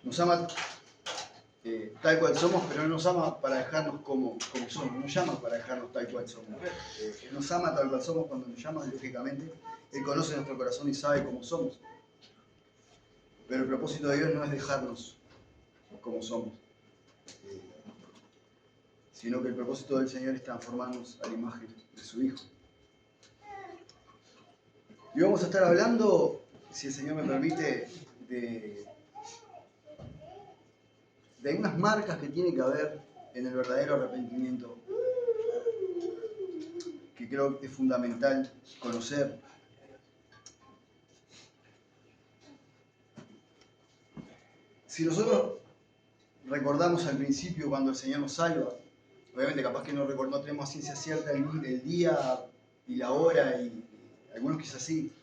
Nos ama tal cual somos, pero Él nos ama para dejarnos como somos. No nos llama para dejarnos tal cual somos. Él nos ama tal cual somos cuando nos llama, lógicamente. Él conoce nuestro corazón y sabe cómo somos. Pero el propósito de Dios no es dejarnos como somos, sino que el propósito del Señor es transformarnos a la imagen de su Hijo. Y vamos a estar hablando, si el Señor me permite, de algunas marcas que tiene que haber en el verdadero arrepentimiento, que creo que es fundamental conocer. Si nosotros recordamos al principio cuando el Señor nos salva, obviamente capaz que no tenemos a ciencia cierta el día y la hora, y algunos quizás sí,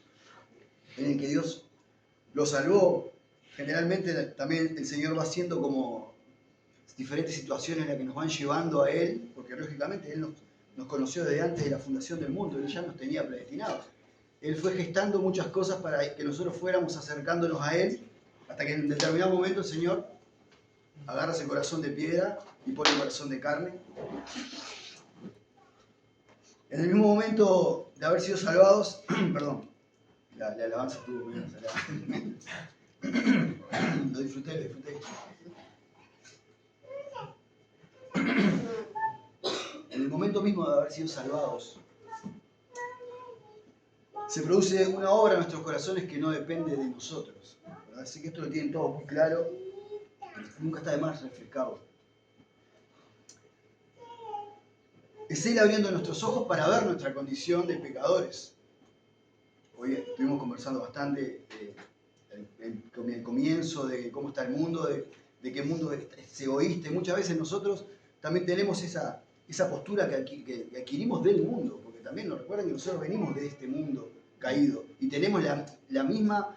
en el que Dios lo salvó. Generalmente también el Señor va haciendo como diferentes situaciones en las que nos van llevando a Él, porque lógicamente Él nos conoció desde antes de la fundación del mundo, Él ya nos tenía predestinados. Él fue gestando muchas cosas para que nosotros fuéramos acercándonos a Él, hasta que en determinado momento el Señor agarra ese corazón de piedra y pone el corazón de carne. En el mismo momento de haber sido salvados, perdón, la alabanza estuvo bien salada. Lo disfruté. En el momento mismo de haber sido salvados, se produce una obra en nuestros corazones que no depende de nosotros, ¿verdad? Así que esto lo tienen todos muy claro, nunca está de más refrescarlo. Es Él abriendo nuestros ojos para ver nuestra condición de pecadores. Hoy estuvimos conversando bastante con el comienzo de cómo está el mundo, de que el mundo es egoísta, y muchas veces nosotros también tenemos esa postura que adquirimos del mundo, porque también nos recuerdan que nosotros venimos de este mundo caído y tenemos la misma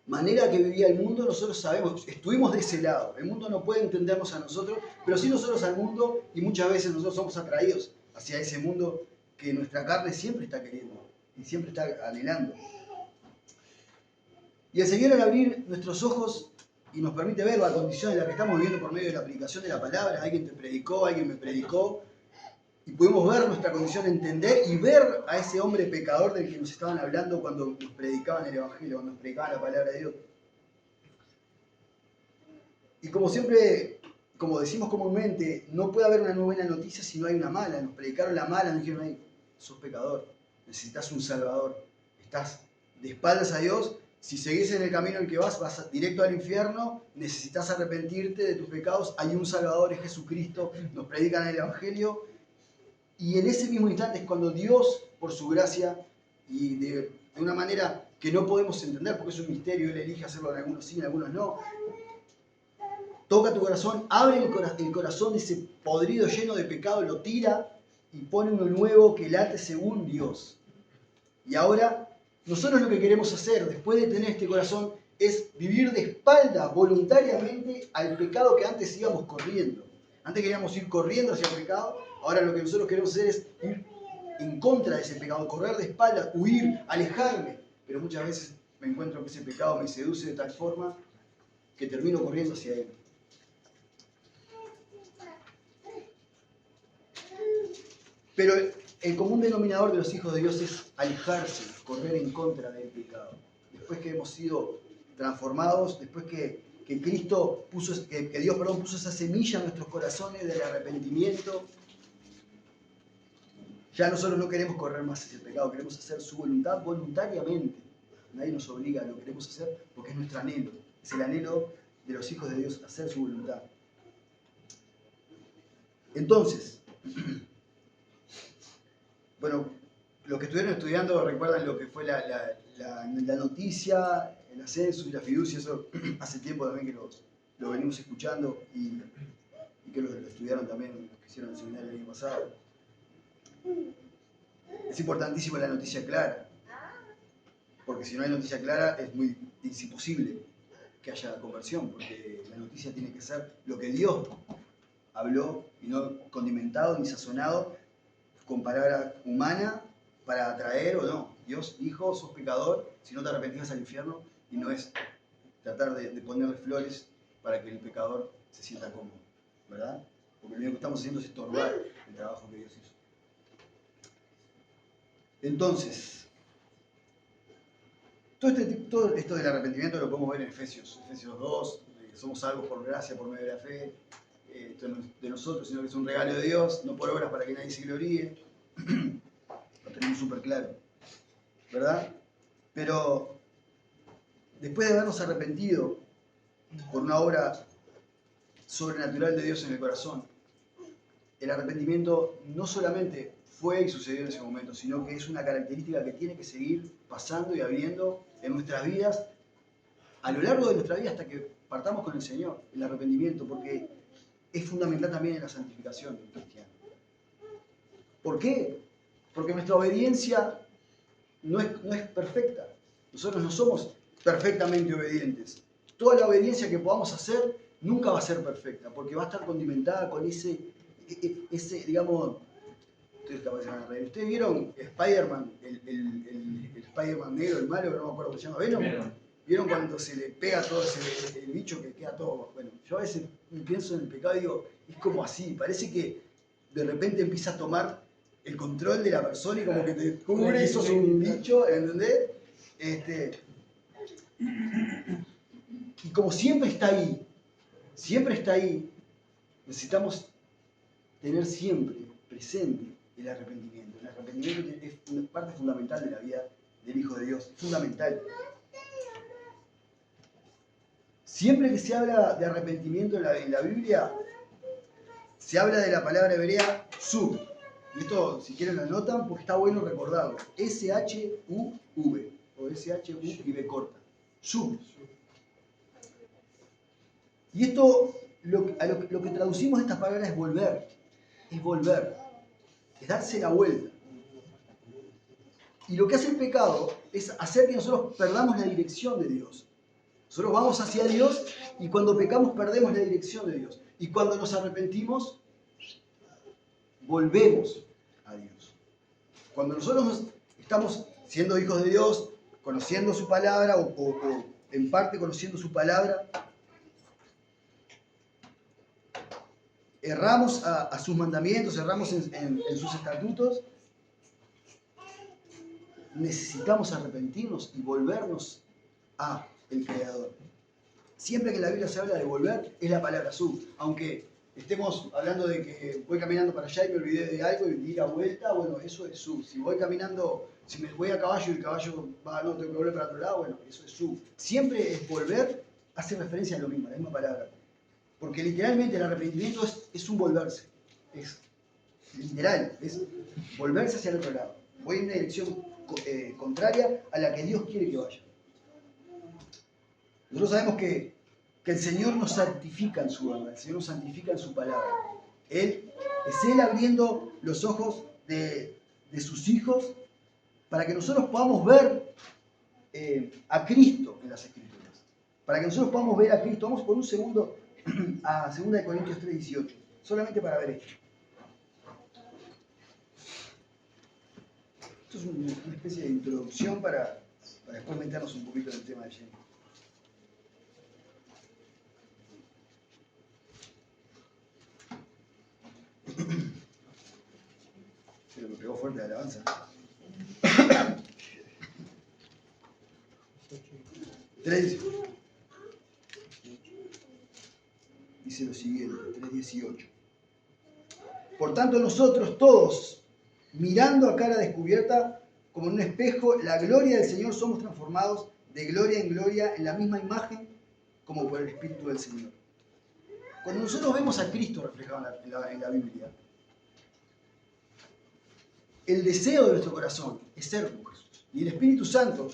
manera que vivía el mundo. Nosotros sabemos, estuvimos de ese lado. El mundo no puede entendernos a nosotros, pero sí nosotros al mundo, y muchas veces nosotros somos atraídos hacia ese mundo que nuestra carne siempre está queriendo y siempre está anhelando. Y el Señor, al abrir nuestros ojos y nos permite ver la condición en la que estamos viviendo por medio de la aplicación de la palabra, alguien te predicó, alguien me predicó, y pudimos ver nuestra condición, entender y ver a ese hombre pecador del que nos estaban hablando cuando nos predicaban el Evangelio, cuando nos predicaban la palabra de Dios. Y como siempre, como decimos comúnmente, no puede haber una buena noticia si no hay una mala. Nos predicaron la mala, nos dijeron, hey, sos pecador, necesitas un salvador, estás de espaldas a Dios. Si seguís en el camino en el que vas directo al infierno, necesitas arrepentirte de tus pecados, hay un Salvador, es Jesucristo, nos predican el Evangelio. Y en ese mismo instante es cuando Dios, por su gracia, y de una manera que no podemos entender, porque es un misterio, Él elige hacerlo en algunos sí, en algunos no, toca tu corazón, abre el corazón de ese podrido lleno de pecado, lo tira y pone uno nuevo que late según Dios. Y ahora, nosotros lo que queremos hacer, después de tener este corazón, es vivir de espalda voluntariamente al pecado que antes íbamos corriendo. Antes queríamos ir corriendo hacia el pecado, ahora lo que nosotros queremos hacer es ir en contra de ese pecado, correr de espalda, huir, alejarme. Pero muchas veces me encuentro que ese pecado me seduce de tal forma que termino corriendo hacia él. Pero el común denominador de los hijos de Dios es alejarse, correr en contra del pecado. Después que hemos sido transformados, después que Cristo que Dios puso esa semilla en nuestros corazones del arrepentimiento, ya nosotros no queremos correr más hacia el pecado, queremos hacer su voluntad voluntariamente. Nadie nos obliga, lo queremos hacer porque es nuestro anhelo. Es el anhelo de los hijos de Dios, hacer su voluntad. Entonces, bueno, los que estuvieron estudiando recuerdan lo que fue la noticia, el ascenso y la fiducia. Eso hace tiempo también que lo venimos escuchando y que lo estudiaron también los que hicieron el seminario el año pasado. Es importantísima la noticia clara, porque si no hay noticia clara es imposible que haya conversión, porque la noticia tiene que ser lo que Dios habló y no condimentado ni sazonado con palabra humana para atraer o no. Dios dijo, sos pecador, si no te arrepentís al infierno, y no es tratar de ponerle flores para que el pecador se sienta cómodo, ¿verdad? Porque lo único que estamos haciendo es estorbar el trabajo que Dios hizo. Entonces, todo esto del arrepentimiento lo podemos ver en Efesios 2, somos salvos por gracia, por medio de la fe, esto no es de nosotros, sino que es un regalo de Dios, no por obras para que nadie se gloríe. Lo tenemos súper claro, ¿verdad? Pero después de habernos arrepentido por una obra sobrenatural de Dios en el corazón, el arrepentimiento no solamente fue y sucedió en ese momento, sino que es una característica que tiene que seguir pasando y habiendo en nuestras vidas, a lo largo de nuestra vida hasta que partamos con el Señor, el arrepentimiento, porque es fundamental también en la santificación del cristiano. ¿Por qué? Porque nuestra obediencia no es perfecta. Nosotros no somos perfectamente obedientes. Toda la obediencia que podamos hacer nunca va a ser perfecta, porque va a estar condimentada con ese digamos, ¿ustedes vieron Spider-Man, el Spider-Man negro, el malo, que no me acuerdo cómo se llama, Venom? ¿Vieron cuando se le pega todo el bicho que queda todo? Bueno, yo a veces pienso en el pecado y digo, es como así, parece que de repente empieza a tomar el control de la persona y como que te cubre y sos un bicho, ¿entendés? Y como siempre está ahí, necesitamos tener siempre presente el arrepentimiento. El arrepentimiento es una parte fundamental de la vida del Hijo de Dios, fundamental. Siempre que se habla de arrepentimiento en la Biblia, se habla de la palabra hebrea sub. Y esto, si quieren, lo anotan porque está bueno recordarlo. S-H-U-V o S-H-U y B corta. Sub. Y esto, lo que traducimos de estas palabras es volver. Es volver. Es darse la vuelta. Y lo que hace el pecado es hacer que nosotros perdamos la dirección de Dios. Nosotros vamos hacia Dios y cuando pecamos perdemos la dirección de Dios. Y cuando nos arrepentimos, volvemos a Dios. Cuando nosotros estamos siendo hijos de Dios, conociendo su palabra o en parte conociendo su palabra, erramos a sus mandamientos, erramos en sus estatutos, necesitamos arrepentirnos y volvernos a el Creador. Siempre que en la Biblia se habla de volver, es la palabra sub. Aunque estemos hablando de que voy caminando para allá y me olvidé de algo y di la vuelta, bueno, eso es sub. Si voy caminando, si me voy a caballo y el caballo va, no, tengo que volver para otro lado, bueno, eso es sub. Siempre es volver, hace referencia a lo mismo, a la misma palabra. Porque literalmente el arrepentimiento es un volverse. Es literal, es volverse hacia el otro lado. Voy en una dirección contraria a la que Dios quiere que vaya. Nosotros sabemos que el Señor nos santifica en su verdad, el Señor nos santifica en su palabra. Es Él abriendo los ojos de sus hijos para que nosotros podamos ver a Cristo en las Escrituras. Para que nosotros podamos ver a Cristo. Vamos por un segundo a 2 Corintios 3:18, solamente para ver esto. Esto es una especie de introducción para después meternos un poquito en el tema de lleno. Pero me pegó fuerte la alabanza. 3:18. Dice lo siguiente, 3:18. Por tanto, nosotros todos, mirando a cara descubierta, como en un espejo, la gloria del Señor, somos transformados de gloria en gloria en la misma imagen como por el Espíritu del Señor. Cuando nosotros vemos a Cristo reflejado en la Biblia, el deseo de nuestro corazón es ser como Jesús. Y el Espíritu Santo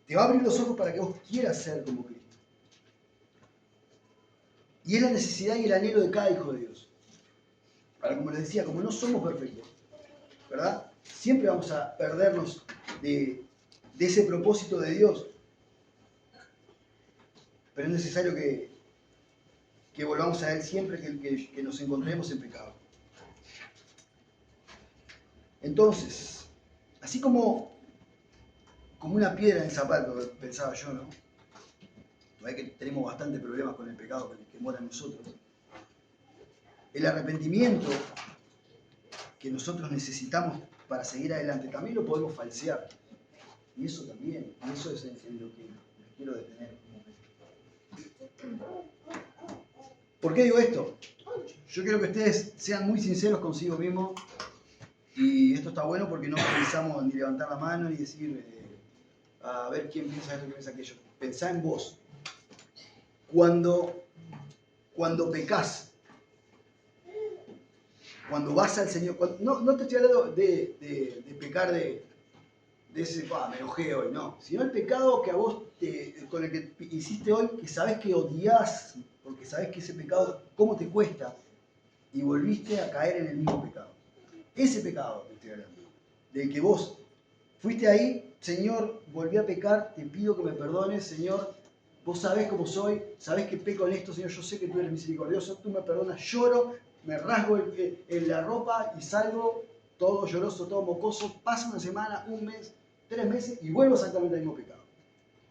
te va a abrir los ojos para que vos quieras ser como Cristo. Y es la necesidad y el anhelo de cada hijo de Dios. Ahora, como les decía, como no somos perfectos, ¿verdad? Siempre vamos a perdernos de ese propósito de Dios. Pero es necesario que volvamos a Él siempre que nos encontremos en pecado. Entonces, así como una piedra en el zapato, pensaba yo, ¿no? que tenemos bastante problemas con el pecado que mora en nosotros. El arrepentimiento que nosotros necesitamos para seguir adelante también lo podemos falsear. Y eso también, y eso es en lo que les quiero detener. ¿Por qué digo esto? Yo quiero que ustedes sean muy sinceros consigo mismos. Y esto está bueno porque no pensamos ni levantar la mano ni decir a ver quién piensa esto, quién piensa aquello. Pensá en vos. Cuando pecás, cuando vas al Señor, no te estoy hablando de pecar de ese, me enojé hoy, no. Sino el pecado que a vos, con el que hiciste hoy, que sabés que odiás, porque sabés que ese pecado, cómo te cuesta, y volviste a caer en el mismo pecado. Ese pecado te estoy hablando. De que vos fuiste ahí, Señor, volví a pecar, te pido que me perdones, Señor. Vos sabés cómo soy, sabés que peco en esto, Señor. Yo sé que tú eres misericordioso, tú me perdonas, lloro, me rasgo en la ropa y salgo todo lloroso, todo mocoso. Pasa una semana, un mes, 3 meses y vuelvo exactamente al mismo pecado.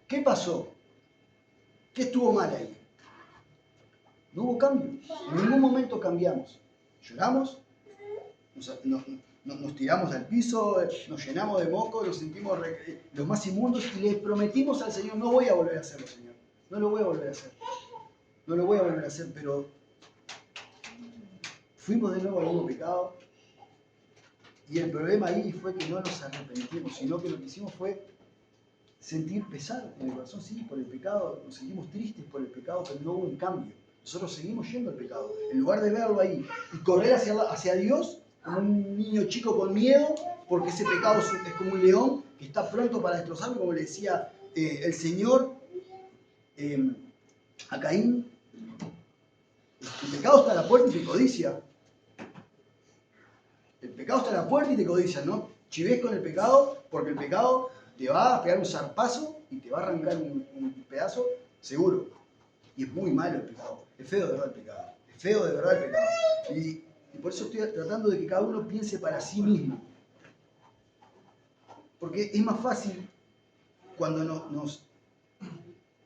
¿Qué pasó? ¿Qué estuvo mal ahí? No hubo cambio. En ningún momento cambiamos. Lloramos, nos tiramos al piso, nos llenamos de moco, nos sentimos los más inmundos y le prometimos al Señor, no voy a volver a hacerlo, Señor. No lo voy a volver a hacer. No lo voy a volver a hacer, pero fuimos de nuevo al mismo pecado. Y el problema ahí fue que no nos arrepentimos, sino que lo que hicimos fue sentir pesar en el corazón, sí, por el pecado, nos sentimos tristes por el pecado, pero no hubo un cambio. Nosotros seguimos yendo al pecado. En lugar de verlo ahí y correr hacia Dios, como un niño chico con miedo, porque ese pecado es como un león que está pronto para destrozarlo, como le decía el Señor a Caín. El pecado está a la puerta y te codicia. El pecado está a la puerta y te codicia, ¿no? Chivés con el pecado, porque el pecado te va a pegar un zarpazo y te va a arrancar un pedazo, seguro. Y es muy malo el pecado. Es feo de verdad el pecado. Es feo de verdad el pecado. Y por eso estoy tratando de que cada uno piense para sí mismo. Porque es más fácil cuando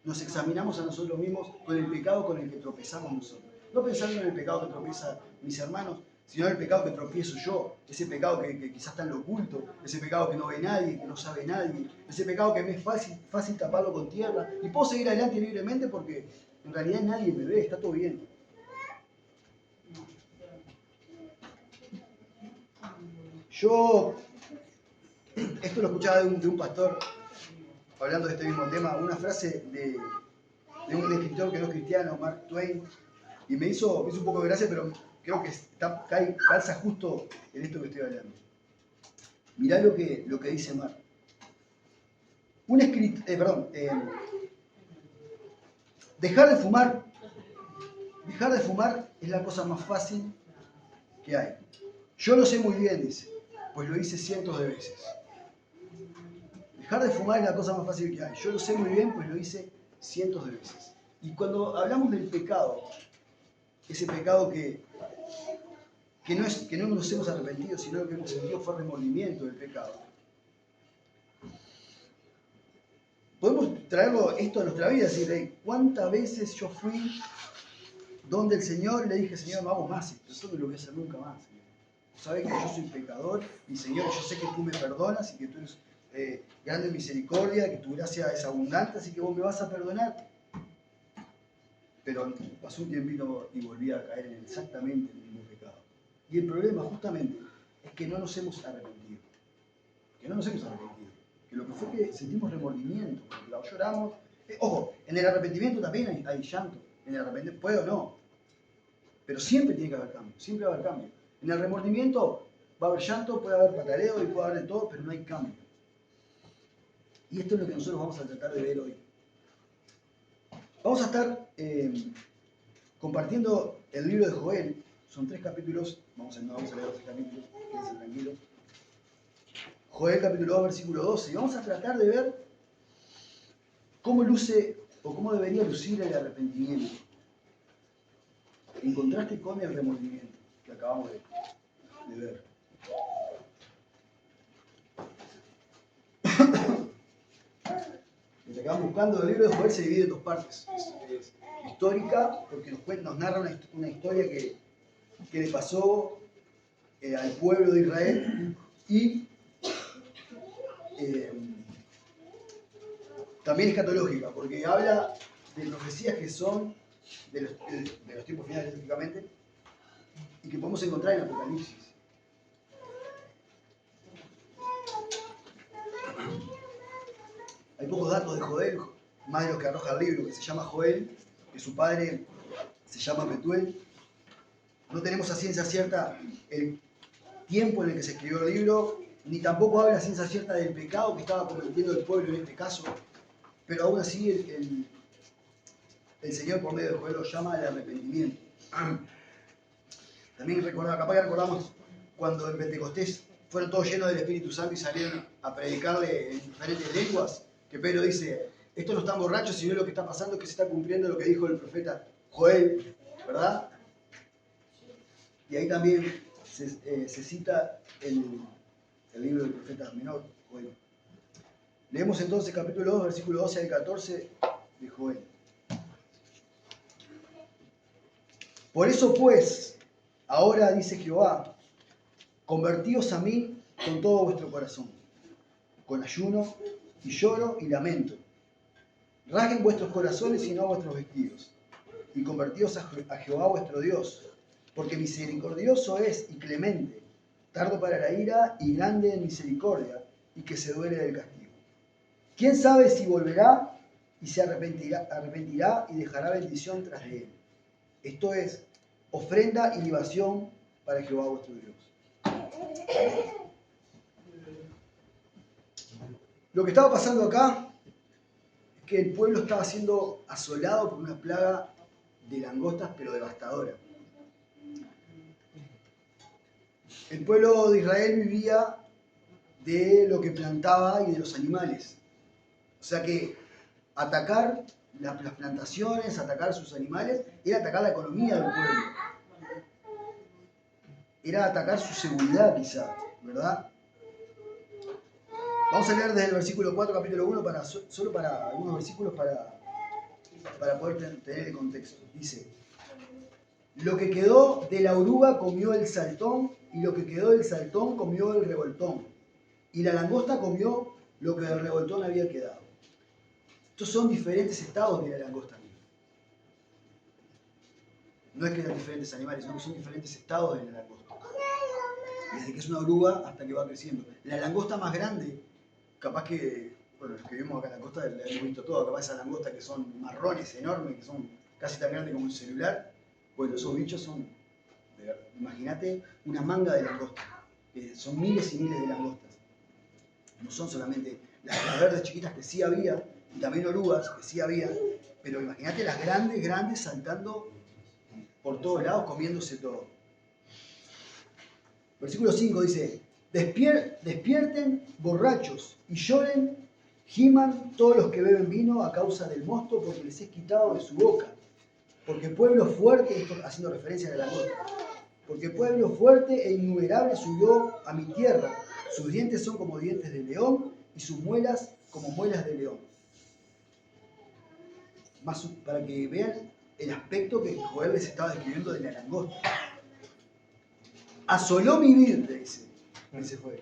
nos examinamos a nosotros mismos con el pecado con el que tropezamos nosotros. No pensando en el pecado que tropiezan mis hermanos, sino en el pecado que tropiezo yo. Ese pecado que quizás está en lo oculto, ese pecado que no ve nadie, que no sabe nadie, ese pecado que me es fácil taparlo con tierra. Y puedo seguir adelante libremente porque en realidad nadie me ve, está todo bien. Yo, esto lo escuchaba de un pastor hablando de este mismo tema, una frase de un escritor que no es cristiano, Mark Twain, y me hizo un poco de gracia, pero creo que calza justo en esto que estoy hablando. Mirá lo que dice Mark. Un escritor, dejar de fumar es la cosa más fácil que hay. Yo lo sé muy bien, dice, pues lo hice cientos de veces. Dejar de fumar es la cosa más fácil que hay. Yo lo sé muy bien, pues lo hice cientos de veces. Y cuando hablamos del pecado, ese pecado que no nos hemos arrepentido, sino que hemos sentido fue remordimiento del pecado. Podemos traerlo esto a nuestra vida, decir, ¿cuántas veces yo fui donde el Señor y le dije, Señor, no hago más esto, eso no lo voy a hacer nunca más? Sabes que yo soy pecador y Señor, yo sé que tú me perdonas y que tú eres grande en misericordia, que tu gracia es abundante, así que vos me vas a perdonar. Pero pasó un tiempito y volví a caer en exactamente el mismo pecado. Y el problema justamente es que no nos hemos arrepentido. Que lo que fue que sentimos remordimiento, porque la lloramos. Ojo, en el arrepentimiento también hay llanto. En el arrepentimiento puede o no. Pero siempre tiene que haber cambio, siempre va a haber cambio. En el remordimiento va a haber llanto, puede haber pataleo y puede haber de todo, pero no hay cambio. Y esto es lo que nosotros vamos a tratar de ver hoy. Vamos a estar compartiendo el libro de Joel. Son 3 capítulos, no vamos a leer los 3 capítulos, quédense tranquilos. Joel capítulo 2, versículo 12. Y vamos a tratar de ver cómo luce o cómo debería lucir el arrepentimiento. En contraste con el remordimiento que acabamos de ver. Lo que van buscando, el libro de Joel se divide en dos partes. Es histórica, porque nos narra una historia que le pasó al pueblo de Israel, y también escatológica, porque habla de profecías que son de los tiempos finales específicamente, y que podemos encontrar en Apocalipsis. Hay pocos datos de Joel, más de los que arroja el libro, que se llama Joel, que su padre se llama Betuel. No tenemos a ciencia cierta el tiempo en el que se escribió el libro, ni tampoco habla a ciencia cierta del pecado que estaba cometiendo el pueblo en este caso, pero aún así el Señor por medio de Joel lo llama al arrepentimiento. También capaz que recordamos cuando en Pentecostés fueron todos llenos del Espíritu Santo y salieron a predicarle en diferentes lenguas, que Pedro dice, estos no están borrachos, sino lo que está pasando es que se está cumpliendo lo que dijo el profeta Joel, ¿verdad? Y ahí también se cita el libro del profeta menor, Joel. Leemos entonces capítulo 2, versículo 12 al 14 de Joel. Por eso pues, ahora dice Jehová, convertíos a mí con todo vuestro corazón, con ayuno y lloro y lamento. Rasguen vuestros corazones y no vuestros vestidos, y convertíos a Jehová vuestro Dios, porque misericordioso es y clemente, tardo para la ira y grande en misericordia, y que se duele del castigo. ¿Quién sabe si volverá y se arrepentirá y dejará bendición tras de él? Esto es, ofrenda y libación para Jehová vuestro Dios. Lo que estaba pasando acá es que el pueblo estaba siendo asolado por una plaga de langostas, pero devastadora. El pueblo de Israel vivía de lo que plantaba y de los animales. O sea que atacar las plantaciones, atacar sus animales, era atacar la economía del pueblo. Era atacar su seguridad quizá, ¿verdad? Vamos a leer desde el versículo 4, capítulo 1, solo para algunos versículos para poder tener el contexto. Dice, lo que quedó de la oruga comió el saltón, y lo que quedó del saltón comió el revoltón, y la langosta comió lo que del revoltón había quedado. Estos son diferentes estados de la langosta. No es que eran diferentes animales, sino que son diferentes estados de la langosta. Desde que es una oruga hasta que va creciendo. La langosta más grande, capaz que, bueno, los que vivimos acá en la costa la hemos visto todo, capaz esas langostas que son marrones enormes, que son casi tan grandes como un celular. Bueno, esos bichos son, imagínate, una manga de langosta. Son miles y miles de langostas. No son solamente las verdes chiquitas que sí había, y también orugas que sí había, pero imagínate las grandes, grandes saltando por todos lados, comiéndose todo. Versículo 5 dice, despierten borrachos y lloren, giman todos los que beben vino a causa del mosto, porque les es quitado de su boca. Porque pueblo fuerte, esto haciendo referencia a la langosta, porque pueblo fuerte e innumerable subió a mi tierra. Sus dientes son como dientes de león y sus muelas como muelas de león. Más para que vean el aspecto que Joel les estaba describiendo de la langosta. Asoló mi vid, le dice, ese fue,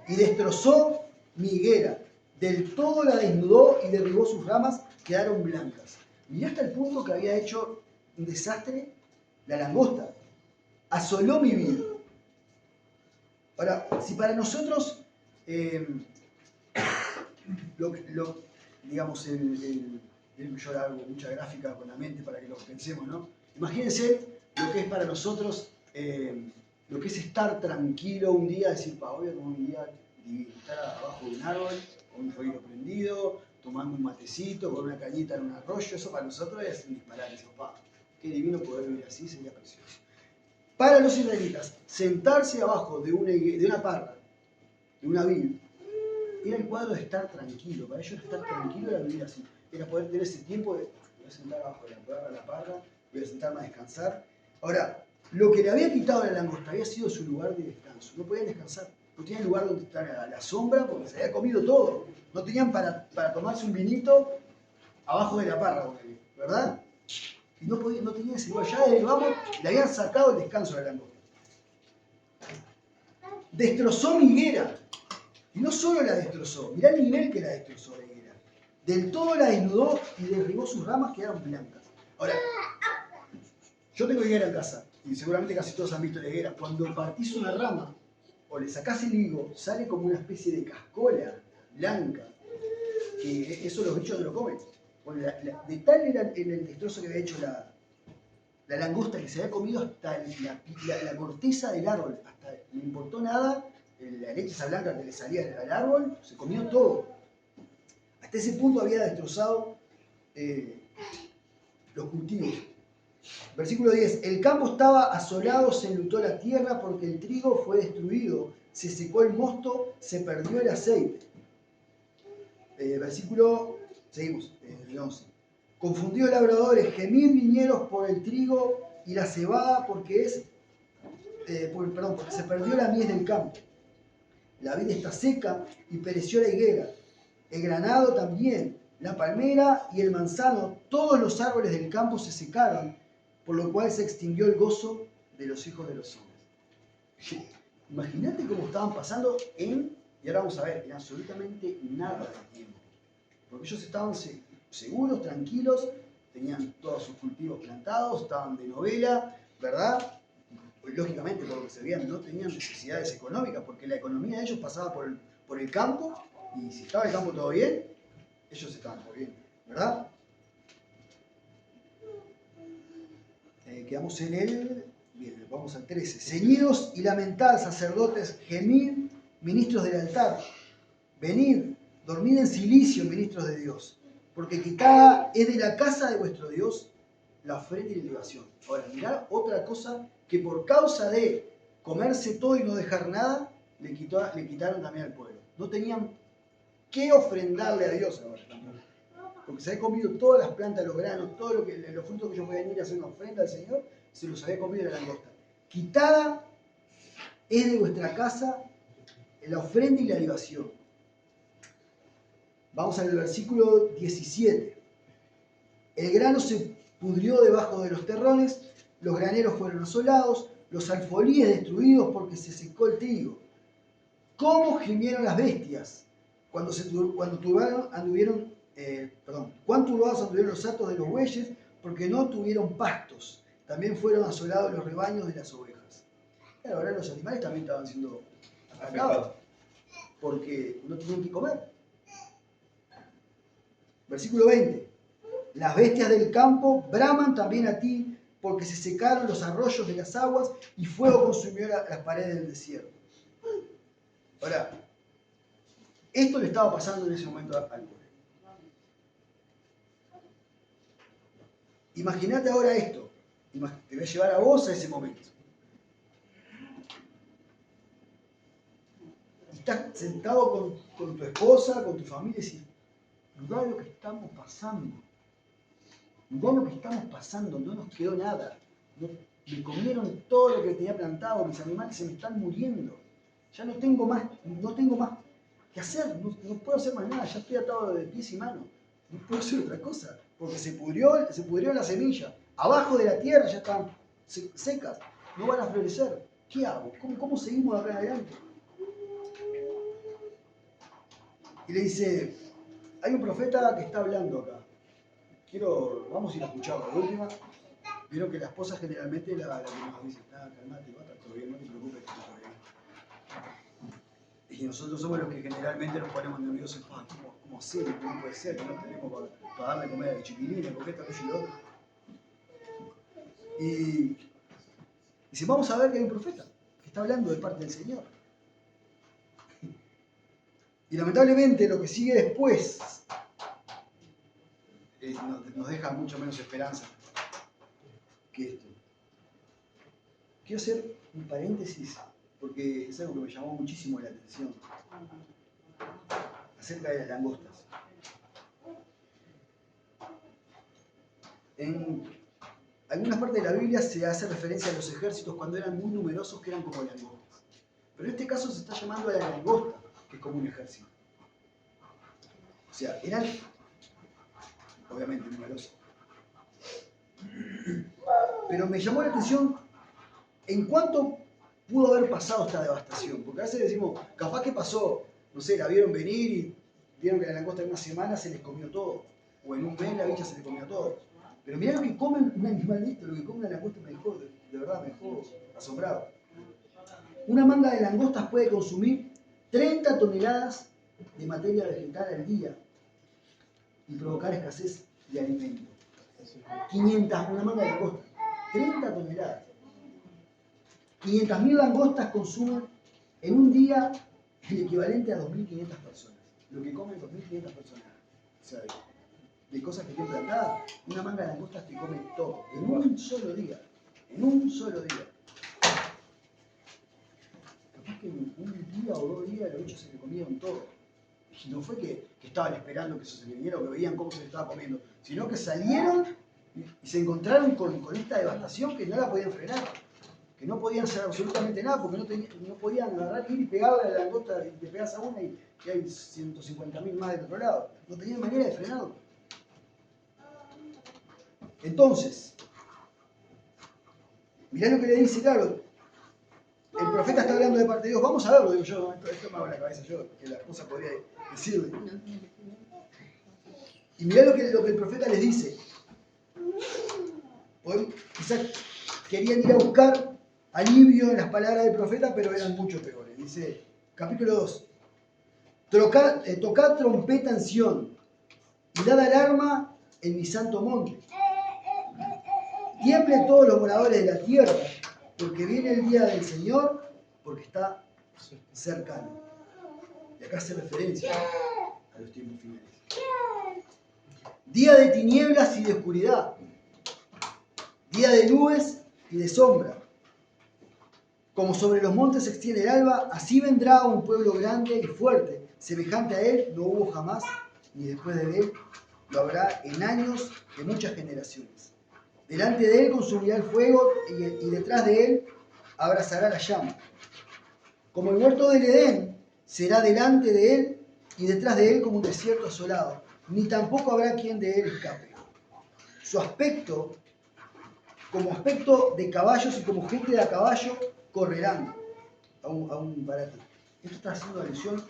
y destrozó mi higuera. Del todo la desnudó y derribó sus ramas, quedaron blancas. Mirá hasta el punto que había hecho un desastre la langosta. Asoló mi vid. Ahora, si para nosotros, digamos, yo hago mucha gráfica con la mente para que lo pensemos, ¿no? Imagínense lo que es para nosotros, lo que es estar tranquilo un día, decir, hoy voy a tomar un día y estar abajo de un árbol, con un fueguito prendido, tomando un matecito, con una cañita en un arroyo. Eso para nosotros es un disparate. Decimos, qué divino poder vivir así, sería precioso. Para los israelitas, sentarse abajo de una parra, de una vid, era el cuadro de estar tranquilo. Para ellos estar tranquilo era vivir así. Era poder tener ese tiempo de voy a sentar abajo de la parra, voy a sentarme a descansar. Ahora, lo que le había quitado a la langosta había sido su lugar de descanso. No podían descansar. no tenían lugar donde estar a la sombra porque se había comido todo. No tenían para tomarse un vinito abajo de la parra, ¿verdad? Y no tenían ese lugar. Ya desde vamos, le habían sacado el descanso a la langosta. Destrozó mi higuera. Y no solo la destrozó, mirá el nivel que la destrozó la higuera. Del todo la desnudó y derribó sus ramas, quedaron blancas. Ahora, yo tengo higuera en casa, y seguramente casi todos han visto la higuera. Cuando partís una rama o le sacás el higo, sale como una especie de cascola blanca, que eso los bichos no lo comen. Bueno, de tal era el destrozo que había hecho la langosta, que se había comido hasta la corteza del árbol. Hasta no importó nada, la leche esa blanca que le salía al árbol, se comió todo. Hasta ese punto había destrozado los cultivos. Versículo 10. El campo estaba asolado, se enlutó la tierra porque el trigo fue destruido. Se secó el mosto, se perdió el aceite. Seguimos, el 11. Confundidos labradores, gemir viñeros por el trigo y la cebada porque se perdió la mies del campo. La vid está seca y pereció la higuera. El granado también, la palmera y el manzano, todos los árboles del campo se secaron, por lo cual se extinguió el gozo de los hijos de los hombres. Imagínate cómo estaban pasando y ahora vamos a ver, en absolutamente nada de tiempo. Porque ellos estaban seguros, tranquilos, tenían todos sus cultivos plantados, estaban de novela, ¿verdad? Pues, lógicamente, por lo que se veían, no tenían necesidades económicas, porque la economía de ellos pasaba por el campo, y si estaba el campo todo bien, ellos estaban todo bien, ¿verdad? Quedamos en el... Bien, vamos al 13. Ceñidos y lamentad, sacerdotes, gemid, ministros del altar. Venid, dormid en silicio, ministros de Dios, porque quitada es de la casa de vuestro Dios la ofrenda y la libación. Ahora, mirá otra cosa que por causa de comerse todo y no dejar nada, le quitaron también al pueblo. No tenían qué ofrendarle a Dios ahora tampoco. Porque se había comido todas las plantas, los granos, todo los frutos que ellos podían ir a hacer una ofrenda al Señor, se los había comido la langosta. Quitada es de vuestra casa la ofrenda y la libación. Vamos al versículo 17. El grano se pudrió debajo de los terrones, los graneros fueron asolados, los alfolíes destruidos porque se secó el trigo. ¿Cómo gimieron las bestias cuán turbados anduvieron los atos de los bueyes porque no tuvieron pastos? También fueron asolados los rebaños de las ovejas. Claro, ahora los animales también estaban siendo atacados porque no tenían que comer. Versículo 20. Las bestias del campo braman también a ti, porque se secaron los arroyos de las aguas y fuego consumió las paredes del desierto. Ahora, esto le estaba pasando en ese momento al pueblo. Imagínate ahora esto. Te voy a llevar a vos a ese momento. Y estás sentado con tu esposa, con tu familia y decís, mirá lo que estamos pasando. Mirá lo que estamos pasando, no nos quedó nada. Me comieron todo lo que tenía plantado, mis animales se me están muriendo. Ya no tengo más que hacer, no puedo hacer más nada, ya estoy atado de pies y manos. No puedo hacer otra cosa, porque se pudrió la semilla. Abajo de la tierra ya están secas, no van a florecer. ¿Qué hago? ¿Cómo seguimos de acá en adelante? Y le dice, hay un profeta que está hablando acá. Vamos a ir a escucharlo. La última, vieron que la esposa generalmente la que nos dice, calmate, va a estar todo bien, no te preocupes, que está todo bien. Y nosotros somos los que generalmente nos ponemos nerviosos, ¿cómo hacer? ¿Cómo puede ser? Que no tenemos para darle comer de chiquilines, porque esto, aquello y lo otro. Y dice, vamos a ver que hay un profeta que está hablando de parte del Señor. Y lamentablemente lo que sigue después nos deja mucho menos esperanza que esto. Quiero hacer un paréntesis porque es algo que me llamó muchísimo la atención acerca de las langostas. En algunas partes de la Biblia se hace referencia a los ejércitos cuando eran muy numerosos, que eran como langostas. Pero en este caso se está llamando a la langosta, que es como un ejército. O sea, eran, obviamente, numerosos. Pero me llamó la atención en cuánto pudo haber pasado esta devastación. Porque a veces decimos, capaz que pasó, no sé, la vieron venir y vieron que la langosta en una semana se les comió todo. O en un mes la bicha se les comió todo. Pero mirá lo que come un animalito, lo que come una langosta me dejó, de verdad, me dejó asombrado. Una manga de langostas puede consumir 30 toneladas de materia vegetal al día y provocar escasez de alimentos. 500, una manga de langostas, 30 toneladas. 500.000 langostas consumen en un día el equivalente a 2.500 personas. Lo que comen 2.500 personas. O sea, de cosas que tienen plantadas, una manga de langostas te come todo. En un solo día. En un solo día. Capaz que en un día o 2 días los bichos se le comieron todo. Y no fue que estaban esperando que eso se le viniera o que veían cómo se le estaba comiendo, sino que salieron y se encontraron con esta devastación que no la podían frenar. Que no podían hacer absolutamente nada porque no podían agarrar, ir y pegarle a la langosta, y te pegas a una y hay 150.000 más del otro lado. No tenían manera de frenarlo. Entonces, mirá lo que le dice, claro, el profeta está hablando de parte de Dios. Vamos a verlo, digo yo, esto me hago en la cabeza yo, que la cosa podría decirle. Y mirá lo que el profeta les dice. Quizás querían ir a buscar alivio en las palabras del profeta, pero eran mucho peores. Dice, capítulo 2, tocad trompeta en Sión y dad alarma en mi santo monte. Tiemblen todos los moradores de la tierra, porque viene el día del Señor, porque está cercano. Y acá hace referencia a los tiempos finales. Día de tinieblas y de oscuridad, día de nubes y de sombra. Como sobre los montes se extiende el alba, así vendrá un pueblo grande y fuerte. Semejante a él no hubo jamás, ni después de él lo habrá en años de muchas generaciones. Delante de él consumirá el fuego y detrás de él abrazará la llama. Como el huerto del Edén será delante de él y detrás de él como un desierto asolado. Ni tampoco habrá quien de él escape. Su aspecto, como aspecto de caballos y como gente de a caballo, correrán a un barato. Esto está haciendo alusión,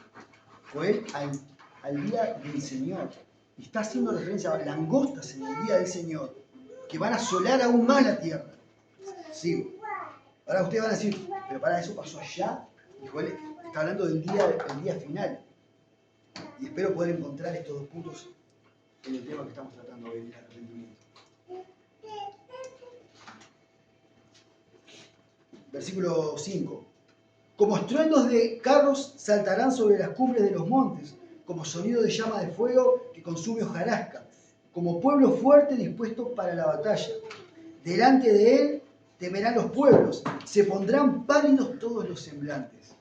Joel, al día del Señor. Y está haciendo referencia a langostas en el día del Señor, que van a asolar aún más la tierra. Sigo. Ahora ustedes van a decir, pero para eso pasó allá. Y Joel está hablando del día final. Y espero poder encontrar estos dos puntos en el tema que estamos tratando hoy, el arrepentimiento. Versículo 5. Como estruendos de carros saltarán sobre las cumbres de los montes, como sonido de llama de fuego que consume hojarasca, como pueblo fuerte dispuesto para la batalla. Delante de él temerán los pueblos, se pondrán pálidos todos los semblantes.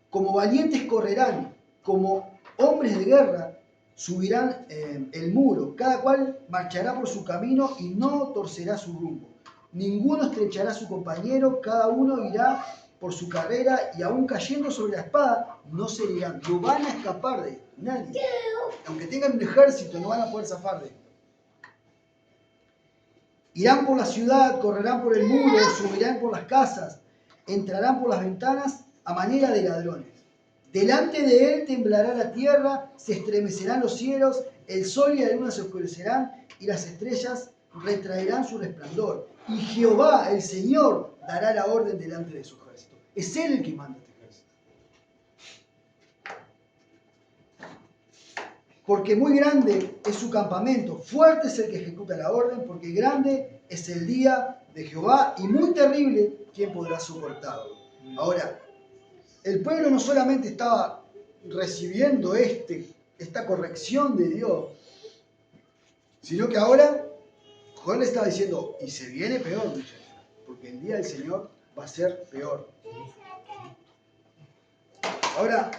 Como valientes correrán, como hombres de guerra subirán el muro, cada cual marchará por su camino y no torcerá su rumbo. Ninguno estrechará a su compañero, cada uno irá por su carrera y aún cayendo sobre la espada no se herirán. No van a escapar de nadie. Aunque tengan un ejército, no van a poder zafar de esto. Irán por la ciudad, correrán por el muro, subirán por las casas, entrarán por las ventanas a manera de ladrones. Delante de él temblará la tierra, se estremecerán los cielos, el sol y la luna se oscurecerán y las estrellas retraerán su resplandor. Y Jehová, el Señor, dará la orden delante de su ejército. Es Él el que manda este ejército. Porque muy grande es su campamento, fuerte es el que ejecuta la orden, porque grande es el día de Jehová y muy terrible, ¿quién podrá soportarlo? Ahora, el pueblo no solamente estaba recibiendo esta corrección de Dios, sino que ahora Joel le estaba diciendo, y se viene peor, muchachos, porque el día del Señor va a ser peor. Ahora,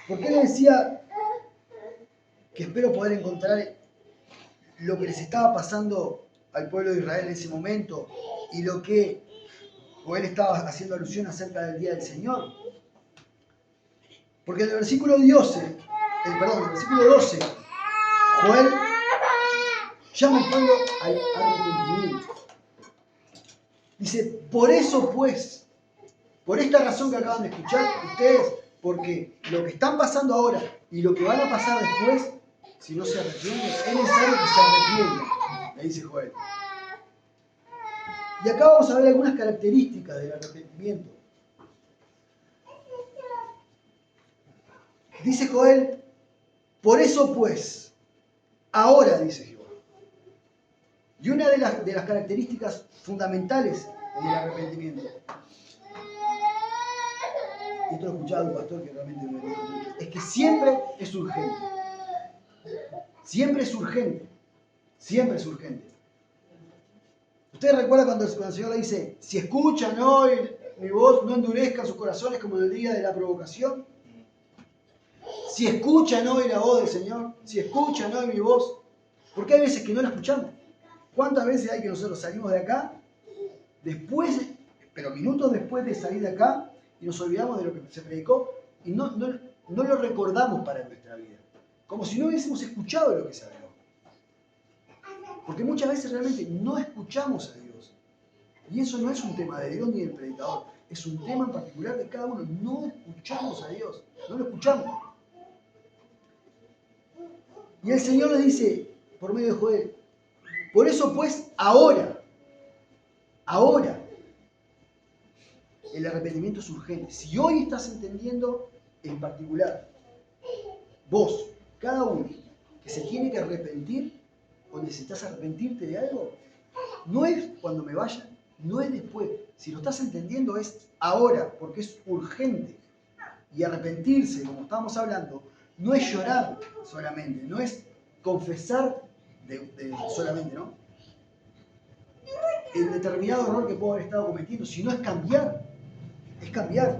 ¿por qué le decía que espero poder encontrar lo que les estaba pasando al pueblo de Israel en ese momento y lo que Joel estaba haciendo alusión acerca del día del Señor. Porque en el versículo 12, Joel llama al pueblo al arrepentimiento. Dice, por eso pues, por esta razón que acaban de escuchar ustedes, porque lo que están pasando ahora y lo que van a pasar después, si no se arrepienten, es necesario que se arrepientan, le dice Joel. Y acá vamos a ver algunas características del arrepentimiento. Dice Joel, por eso pues, ahora, dice Jehová. Y una de las características fundamentales en el arrepentimiento, y esto lo he escuchado de un pastor que realmente me dijo mucho, es que siempre es urgente. Siempre es urgente. Siempre es urgente. ¿Ustedes recuerdan cuando el Señor le dice, si escuchan hoy mi voz, no endurezcan sus corazones como en el día de la provocación? Si escuchan hoy la voz del Señor, si escuchan hoy mi voz, porque hay veces que no la escuchamos. ¿Cuántas veces hay que nosotros salimos de acá, pero minutos después de salir de acá, y nos olvidamos de lo que se predicó y no lo recordamos para nuestra vida? Como si no hubiésemos escuchado lo que se habló. Porque muchas veces realmente no escuchamos a Dios. Y eso no es un tema de Dios ni del predicador. Es un tema en particular de cada uno. No escuchamos a Dios. No lo escuchamos. Y el Señor le dice, por medio de Joel, por eso pues ahora, el arrepentimiento es urgente. Si hoy estás entendiendo en particular, vos, cada uno, que se tiene que arrepentir o necesitas arrepentirte de algo, no es cuando me vaya, no es después. Si lo estás entendiendo es ahora, porque es urgente. Y arrepentirse, como estábamos hablando, no es llorar solamente, no es confesar solamente, ¿no? El determinado error que puedo haber estado cometiendo, sino es cambiar. Es cambiar.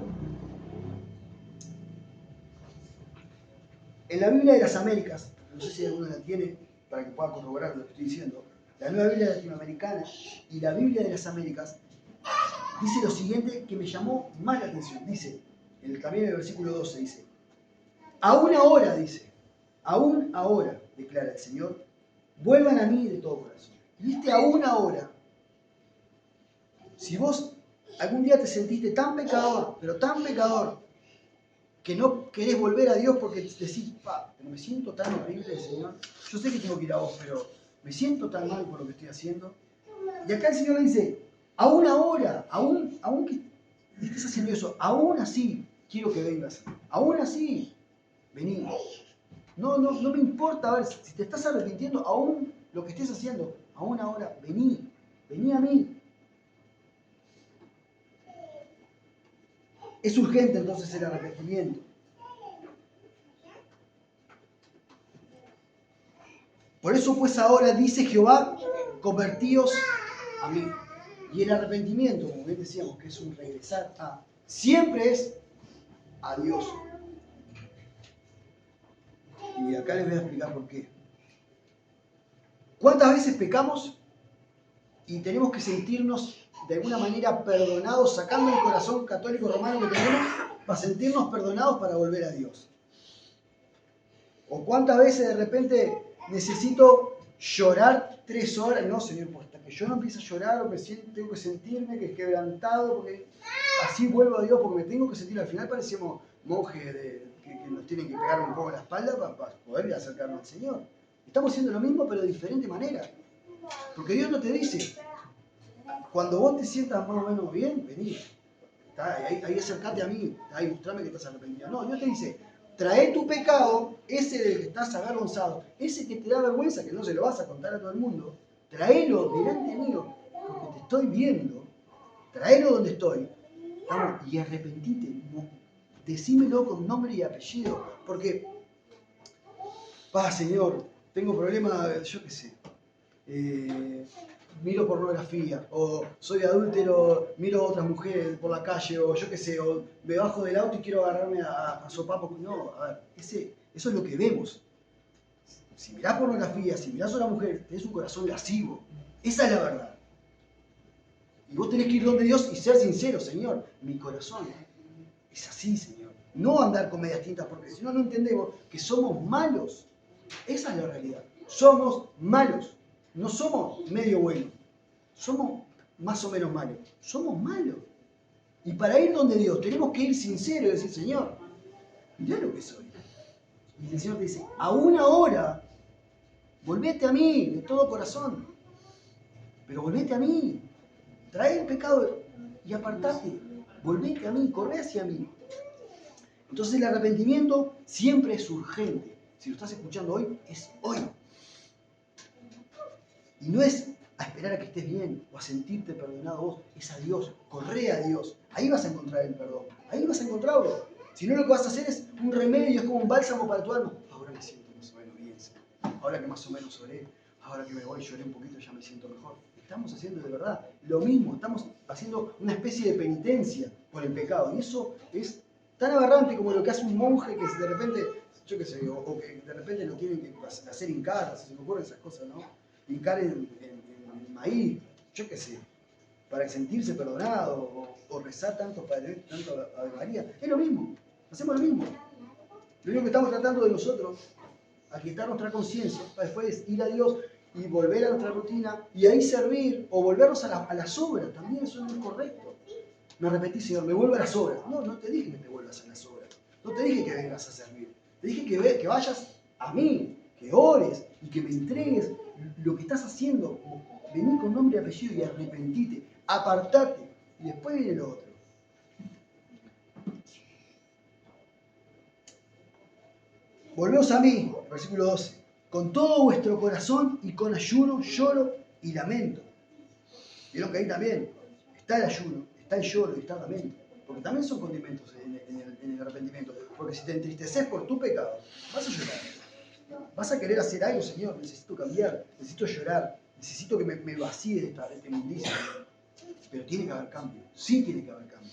En la Biblia de las Américas, no sé si alguno la tiene para que pueda corroborar lo que estoy diciendo, la Nueva Biblia Latinoamericana y la Biblia de las Américas dice lo siguiente que me llamó más la atención. Dice, también en el versículo 12 dice, aún ahora, declara el Señor, vuelvan a mí de todo corazón. Y aún ahora, si vos algún día te sentiste tan pecador, pero tan pecador, que no querés volver a Dios porque decís, pero me siento tan horrible, Señor. Yo sé que tengo que ir a vos, pero me siento tan mal por lo que estoy haciendo. Y acá el Señor le dice, aún ahora, aún que estés haciendo eso, aún así quiero que vengas. Aún así, vení. No me importa, a ver, si te estás arrepintiendo, aún lo que estés haciendo, aún ahora, vení a mí. Es urgente entonces el arrepentimiento. Por eso pues ahora dice Jehová, convertíos a mí. Y el arrepentimiento, como bien decíamos, que es un regresar a, siempre es a Dios. Y acá les voy a explicar por qué. ¿Cuántas veces pecamos y tenemos que sentirnos de alguna manera perdonados, sacando el corazón católico romano que tenemos para sentirnos perdonados para volver a Dios? ¿O cuántas veces de repente necesito llorar 3 horas? No, Señor, pues hasta que yo no empiece a llorar o tengo que sentirme que es quebrantado, porque así vuelvo a Dios, porque me tengo que sentir. Al final parecemos monjes que nos tienen que pegar un poco en la espalda para poder acercarnos al Señor. Estamos haciendo lo mismo, pero de diferente manera. Porque Dios no te dice, cuando vos te sientas más o menos bien, vení. Ahí acercate a mí, ahí mostrame que estás arrepentido. No, Dios te dice, trae tu pecado, ese del que estás avergonzado, ese que te da vergüenza, que no se lo vas a contar a todo el mundo, tráelo delante mío, porque te estoy viendo, tráelo donde estoy, y arrepentite, decímelo con nombre y apellido, porque, Señor, tengo problemas, yo qué sé, miro pornografía, o soy adúltero, miro a otras mujeres por la calle, o yo qué sé, o me bajo del auto y quiero agarrarme a sopapos. No, a ver, eso es lo que vemos. Si mirás pornografía, si mirás a una mujer, tenés un corazón lascivo. Esa es la verdad. Y vos tenés que ir donde Dios y ser sincero, Señor. Mi corazón es así, Señor. No andar con medias tintas, porque si no, no entendemos que somos malos. Esa es la realidad. Somos malos. No somos medio buenos. Somos más o menos malos. Somos malos. Y para ir donde Dios tenemos que ir sinceros y decir, Señor, mirá lo que soy. Y el Señor te dice, aún ahora, volvete a mí de todo corazón. Pero volvete a mí. Trae el pecado y apartate. Volvete a mí, corre hacia mí. Entonces el arrepentimiento siempre es urgente. Si lo estás escuchando hoy, es hoy. Y no es a esperar a que estés bien o a sentirte perdonado vos, es a Dios, corre a Dios. Ahí vas a encontrar el perdón, ahí vas a encontrarlo. Si no, lo que vas a hacer es un remedio, es como un bálsamo para tu alma. Ahora me siento más o menos bien, ahora que más o menos oré, ahora que me voy, lloré un poquito, ya me siento mejor. Estamos haciendo de verdad lo mismo, estamos haciendo una especie de penitencia por el pecado. Y eso es tan aberrante como lo que hace un monje que de repente, yo qué sé, o que de repente lo tienen que hacer hincar, se me ocurren esas cosas, ¿no? Hincar en maíz, yo qué sé, para sentirse perdonado o rezar tanto Padre, tanto Ave María. Es lo mismo, hacemos lo mismo. Lo único que estamos tratando de nosotros, aquietar nuestra conciencia, para después ir a Dios y volver a nuestra rutina y ahí servir o volvernos a las obras. También eso no es correcto. Me arrepentí, Señor, me vuelvo a las obras. No, no te dije que te vuelvas a las obras. No te dije que vengas a servir. Te dije que vayas a mí, que ores y que me entregues lo que estás haciendo. Vení con nombre y apellido y arrepentite, apartate y después viene lo otro. Volvemos a mí, versículo 12. Con todo vuestro corazón y con ayuno, lloro y lamento. Vieron que ahí también está el ayuno, está el lloro y está el lamento. Porque también son condimentos en el arrepentimiento. Porque si te entristeces por tu pecado, vas a llorar. Vas a querer hacer algo, Señor. Necesito cambiar, necesito llorar, necesito que me vacíe de este mundicio. Pero tiene que haber cambio. Sí tiene que haber cambio.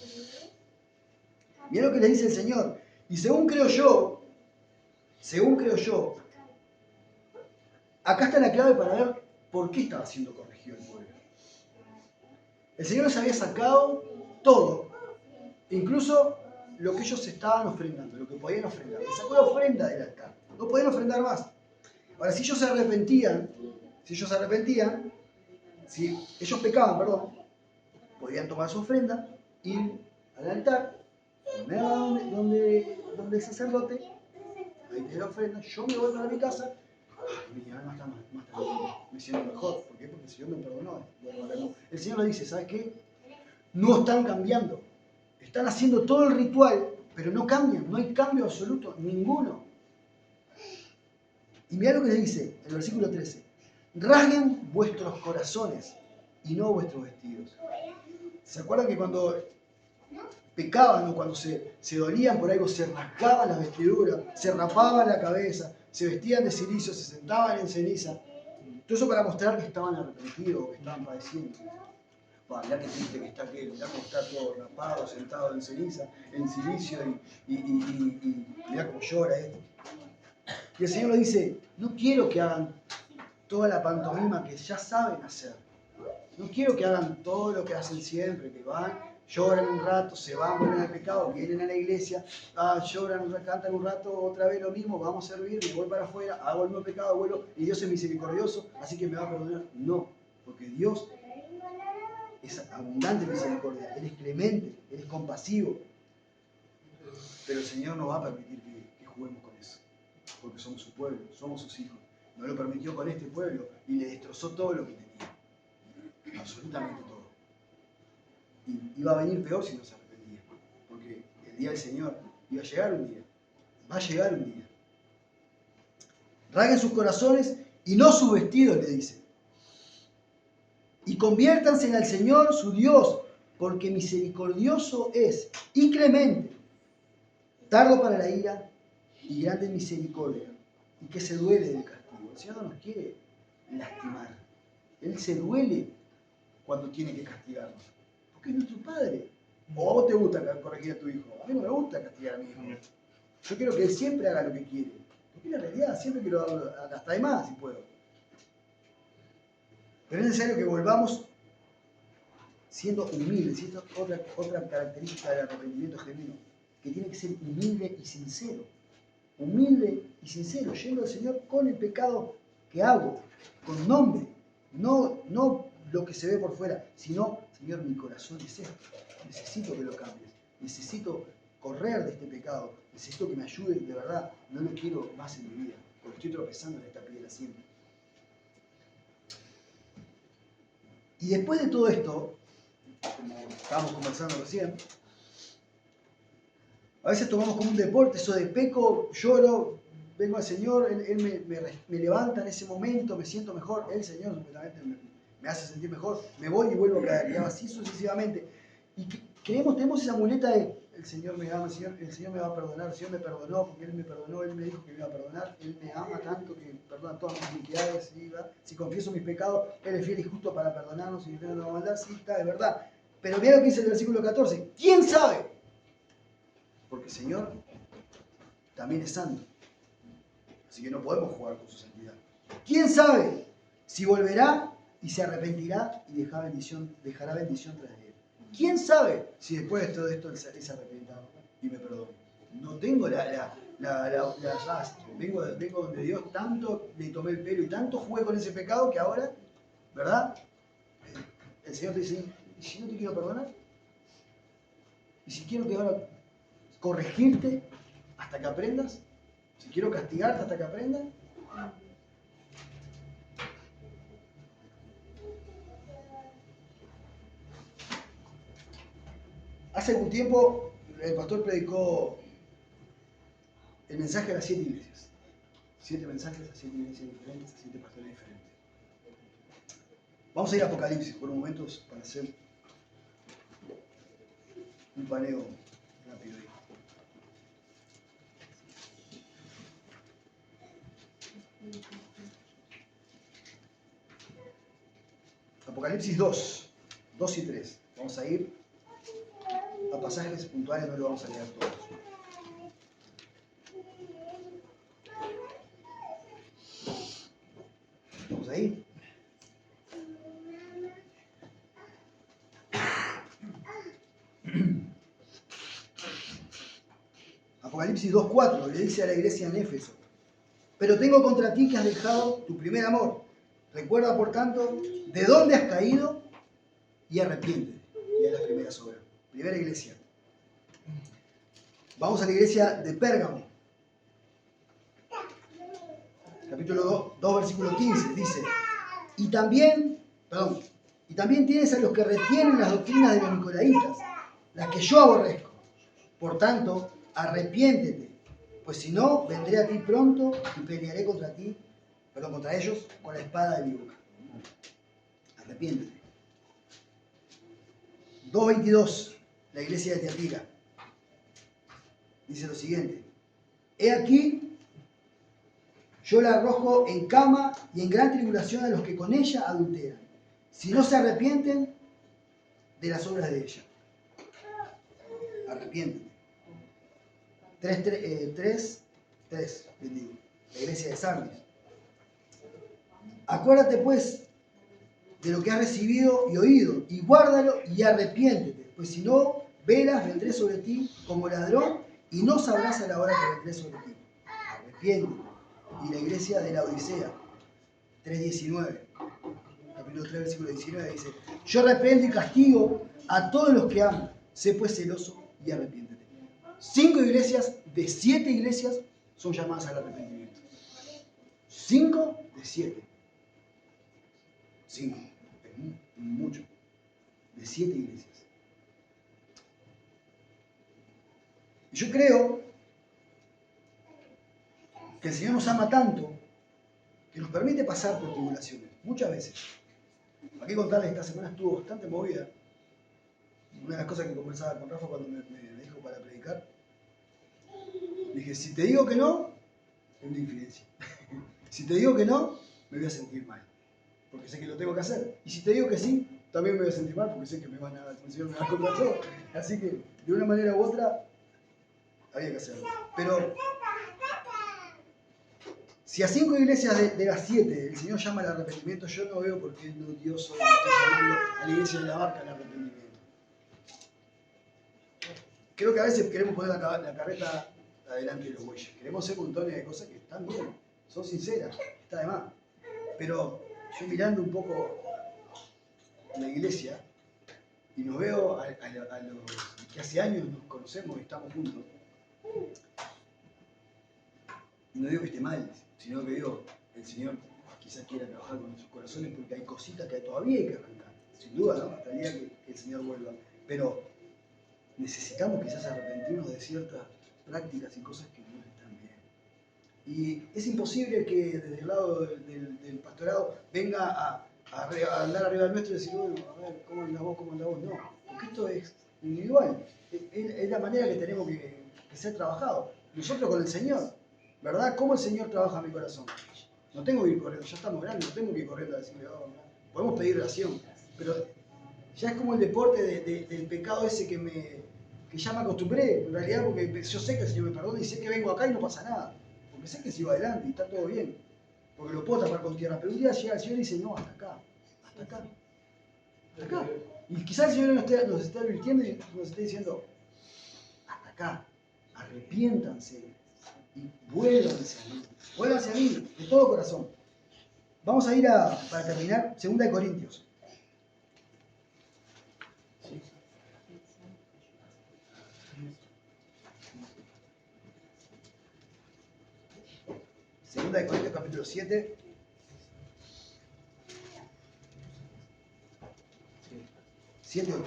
Mirá lo que le dice el Señor. Y según creo yo, acá está la clave para ver por qué estaba siendo corregido el pueblo. El Señor les había sacado todo, incluso lo que ellos estaban ofrendando, lo que podían ofrendar. Les sacó la ofrenda del altar. No podían ofrendar más. Ahora, si ellos se arrepentían, si ellos pecaban, podían tomar su ofrenda, ir al altar, ponerla donde el sacerdote, ahí tiene la ofrenda, yo me voy para mi casa, mi alma está más tranquila, me siento mejor. ¿Por qué? Porque el Señor me perdonó. El Señor le dice, ¿sabes qué? No están cambiando. Están haciendo todo el ritual, pero no cambian, no hay cambio absoluto, ninguno. Y mirá lo que le dice en el versículo 13. Rasguen vuestros corazones y no vuestros vestidos. ¿Se acuerdan que cuando pecaban o cuando se dolían por algo, se rasgaban las vestiduras, se rapaban la cabeza, se vestían de cilicio, se sentaban en ceniza? Todo eso para mostrar que estaban arrepentidos, que estaban padeciendo. Mirá qué triste que está aquel, mirá cómo está todo rapado, sentado en ceniza, en silicio y mirá cómo llora esto. Y el Señor le dice, no quiero que hagan toda la pantomima que ya saben hacer. No quiero que hagan todo lo que hacen siempre, que van, lloran un rato, se van, vuelven al pecado, vienen a la iglesia, lloran, cantan un rato, otra vez lo mismo, vamos a servir, me voy para afuera, hago el mismo pecado, vuelvo, y Dios es misericordioso, así que me va a perdonar. No, porque Dios es abundante en misericordia, Él es clemente, Él es compasivo. Pero el Señor no va a permitir que juguemos con eso, porque somos su pueblo, somos sus hijos. No lo permitió con este pueblo y le destrozó todo lo que tenía, absolutamente todo. Y iba a venir peor si no se arrepentía, porque el día del Señor iba a llegar un día, va a llegar un día. Rasguen sus corazones y no sus vestidos, le dice. Y conviértanse al Señor su Dios, porque misericordioso es y clemente, tardo para la ira y grande en misericordia, y que se duele del castigo. El Señor no nos quiere lastimar. Él se duele cuando tiene que castigarnos, porque es nuestro Padre. O a vos te gusta corregir a tu hijo. A mí no me gusta castigar a mi hijo. Yo quiero que él siempre haga lo que quiere. Porque en la realidad siempre quiero hasta de más si puedo. Pero es necesario que volvamos siendo humildes. Y esta es otra característica del arrepentimiento genuino, que tiene que ser humilde y sincero. Humilde y sincero, yendo al Señor con el pecado que hago, con nombre. No lo que se ve por fuera, sino, Señor, mi corazón es esto. Necesito que lo cambies. Necesito correr de este pecado. Necesito que me ayudes de verdad. No lo quiero más en mi vida, porque estoy tropezando en esta piedra siempre. Y después de todo esto, como estábamos conversando recién, a veces tomamos como un deporte eso de peco, lloro, vengo al Señor, Él me levanta en ese momento, me siento mejor, el Señor supuestamente me hace sentir mejor, me voy y vuelvo a caer, y así sucesivamente. Y tenemos esa muleta de el Señor me ama, el Señor me va a perdonar, el Señor me perdonó, porque Él me perdonó, Él me dijo que me iba a perdonar, Él me ama tanto que perdona todas mis iniquidades, ¿sí? Si confieso mis pecados, Él es fiel y justo para perdonarnos y librarnos de la maldad, sí, está, es verdad. Pero mira lo que dice el versículo 14, ¿quién sabe? Porque el Señor también es santo, así que no podemos jugar con su santidad. ¿Quién sabe si volverá y se arrepentirá y dejará bendición tras de él? ¿Quién sabe si después de todo esto él se arrepentirá y me perdone? No tengo vengo donde Dios tanto le tomé el pelo y tanto jugué con ese pecado que ahora, ¿verdad? El Señor te dice, ¿y si no te quiero perdonar? ¿Y si quiero que ahora corregirte hasta que aprendas? Si quiero castigarte hasta que aprendas. Hace algún tiempo el pastor predicó el mensaje a las 7 iglesias. 7 mensajes a 7 iglesias diferentes, a 7 pastores diferentes. Vamos a ir a Apocalipsis por un momento para hacer un paneo rápido ahí. Apocalipsis 2 y 3. Vamos a ir a pasajes puntuales, no lo vamos a leer todos. ¿Vamos ahí? Apocalipsis 2:4 le dice a la iglesia en Éfeso: pero tengo contra ti que has dejado tu primer amor. Recuerda, por tanto, de dónde has caído y arrepiéntete. Y es la primera obras. Primera iglesia. Vamos a la iglesia de Pérgamo. Capítulo 2, versículo 15. Dice, y también tienes a los que retienen las doctrinas de los nicolaitas, las que yo aborrezco. Por tanto, arrepiéntete, pues si no, vendré a ti pronto y pelearé contra ellos con la espada de mi boca. Arrepiéntete. 2:22, la iglesia de Tiatira. Dice lo siguiente: he aquí, yo la arrojo en cama y en gran tribulación a los que con ella adulteran, si no se arrepienten de las obras de ella. Arrepiéntete. 3, bendigo. La iglesia de Sardis. Acuérdate pues de lo que has recibido y oído, y guárdalo y arrepiéntete, pues si no, velas, vendré sobre ti como ladrón y no sabrás a la hora que vendré sobre ti. Arrepiéntete. Y la iglesia de la Odisea, 3:19, capítulo 3, versículo 19, dice, yo reprendo y castigo a todos los que aman, sé pues celoso y arrepiéntete. 5 iglesias de 7 iglesias son llamadas al arrepentimiento. 5 de 7. 5, es mucho. De 7 iglesias. Y yo creo que el Señor nos ama tanto que nos permite pasar por tribulaciones, muchas veces. ¿Para qué contarles? Esta semana estuvo bastante movida. Una de las cosas que conversaba con Rafa cuando me dijo para predicar, dije, si te digo que no, es una infidencia. Si te digo que no, me voy a sentir mal, porque sé que lo tengo que hacer. Y si te digo que sí, también me voy a sentir mal, porque sé que el Señor me va a contra todo. Así que, de una manera u otra, había que hacerlo. Pero Si a 5 iglesias de las 7 el Señor llama al arrepentimiento, yo no veo por qué no Dios hoy está llamando a la iglesia de la Barca al arrepentimiento. Creo que a veces queremos poner la carreta adelante de los bueyes. Queremos hacer montones de cosas que están bien, son sinceras, está de más. Pero yo mirando un poco la iglesia y nos veo a los que hace años nos conocemos y estamos juntos, no digo que esté mal, sino que digo, el Señor quizás quiera trabajar con nuestros corazones porque hay cositas que todavía hay que arrancar, sin duda, ¿no? Hasta el día que el Señor vuelva. Pero necesitamos quizás arrepentirnos de ciertas prácticas y cosas que no están bien. Y es imposible que desde el lado del pastorado venga a andar arriba del nuestro y decir, bueno, a ver, ¿cómo andás vos, cómo andás vos? No, porque esto es individual. Es la manera que tenemos que ser trabajados. Nosotros con el Señor, ¿verdad? ¿Cómo el Señor trabaja en mi corazón? No tengo que ir corriendo, ya estamos grandes, no tengo que ir corriendo a decirle, oh, no. Podemos pedir oración, pero ya es como el deporte del pecado ese que ya me acostumbré, en realidad, porque yo sé que el Señor me perdona y sé que vengo acá y no pasa nada. Porque sé que sigo adelante y está todo bien. Porque lo puedo tapar con tierra. Pero un día llega el Señor y dice, no, hasta acá, hasta acá, hasta acá. Y quizás el Señor nos está advirtiendo y nos está diciendo, hasta acá, arrepiéntanse y vuélvanse a mí. Vuélvanse a mí, de todo corazón. Vamos a ir para terminar, 2 Corintios. Segunda de Corintios capítulo 7. Sí. 7-8.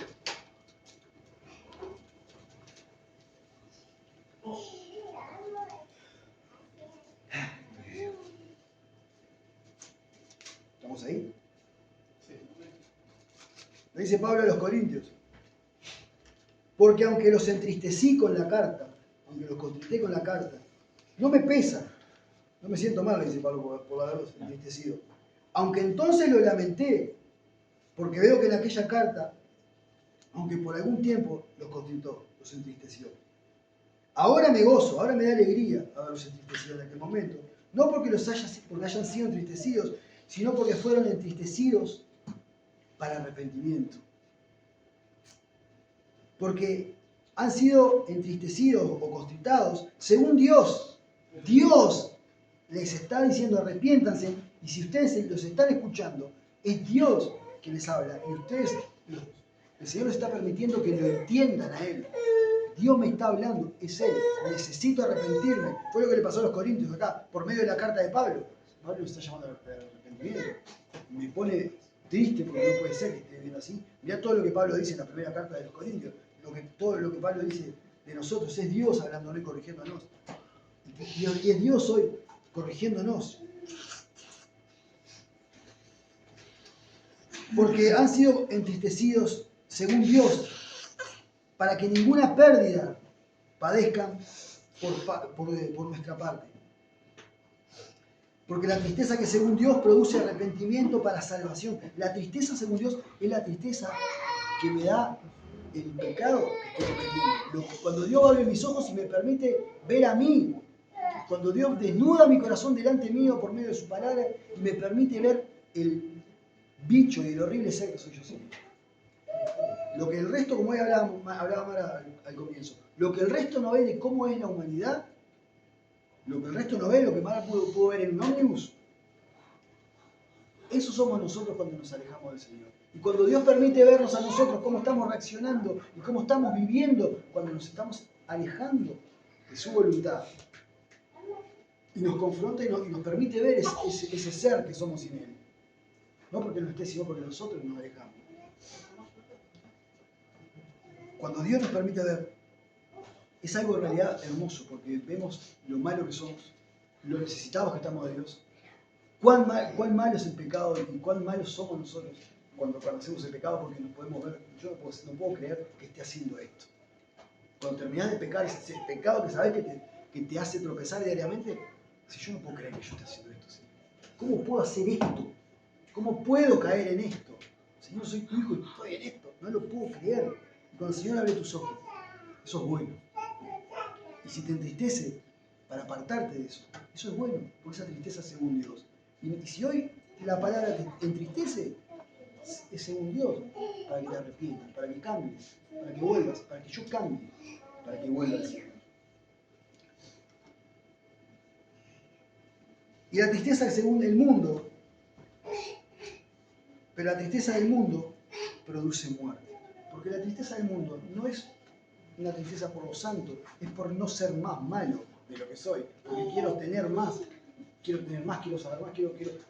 ¿Estamos ahí? Le dice Pablo a los Corintios. Porque aunque los entristecí con la carta, aunque los contrité con la carta, no me pesa. No me siento mal, le dice Pablo, por haberlos entristecido. Aunque entonces lo lamenté, porque veo que en aquella carta, aunque por algún tiempo los contristó, los entristeció. Ahora me gozo, ahora me da alegría haberlos entristecido en aquel momento. No porque hayan sido entristecidos, sino porque fueron entristecidos para arrepentimiento. Porque han sido entristecidos o contristados según Dios. Dios les está diciendo arrepiéntanse, y si ustedes los están escuchando, es Dios que les habla y ustedes, el Señor les está permitiendo que lo entiendan a Él. Dios me está hablando, es Él, necesito arrepentirme. Fue lo que le pasó a los Corintios acá, por medio de la carta de Pablo. Pablo me está llamando al arrepentimiento. Me pone triste porque no puede ser que esté viviendo así. Mirá todo lo que Pablo dice en la primera carta de los Corintios. Todo lo que Pablo dice de nosotros es Dios hablándonos y corrigiéndonos. Y es Dios hoy corrigiéndonos. Porque han sido entristecidos según Dios, para que ninguna pérdida padezcan por nuestra parte. Porque la tristeza que según Dios produce arrepentimiento para salvación. La tristeza según Dios es la tristeza que me da el pecado que estoy cometiendo. Cuando Dios abre mis ojos y me permite ver a mí. Cuando Dios desnuda mi corazón delante mío por medio de su palabra y me permite ver el bicho y el horrible ser que soy yo siempre. Lo que el resto, como hoy hablaba al comienzo, lo que el resto no ve de cómo es la humanidad, lo que el resto no ve, lo que Mara pudo ver en un ómnibus, eso somos nosotros cuando nos alejamos del Señor. Y cuando Dios permite vernos a nosotros cómo estamos reaccionando y cómo estamos viviendo cuando nos estamos alejando de su voluntad. Y nos confronta y nos permite ver ese ser que somos sin Él. No porque no esté, sino porque nosotros nos alejamos. Cuando Dios nos permite ver, es algo en realidad hermoso, porque vemos lo malo que somos, lo necesitados que estamos de Dios, cuán malo es el pecado y cuán malos somos nosotros cuando hacemos el pecado, porque nos podemos ver. Yo no puedo creer que esté haciendo esto. Cuando terminás de pecar, ese pecado que sabes que te hace tropezar diariamente, si yo no puedo creer que yo esté haciendo esto, ¿sí? ¿Cómo puedo hacer esto? ¿Cómo puedo caer en esto? Señor, soy tu hijo y estoy en esto. No lo puedo creer. Y cuando el Señor abre tus ojos, eso es bueno. Y si te entristece, para apartarte de eso. Eso es bueno, porque esa tristeza es según Dios. Y si hoy la palabra te entristece, es según Dios, para que te arrepientas, para que cambies, para que vuelvas, para que yo cambie, para que vuelva al Señor. Y la tristeza es según el mundo, pero la tristeza del mundo produce muerte. Porque la tristeza del mundo no es una tristeza por lo santo, es por no ser más malo de lo que soy. Porque quiero tener más, quiero saber más,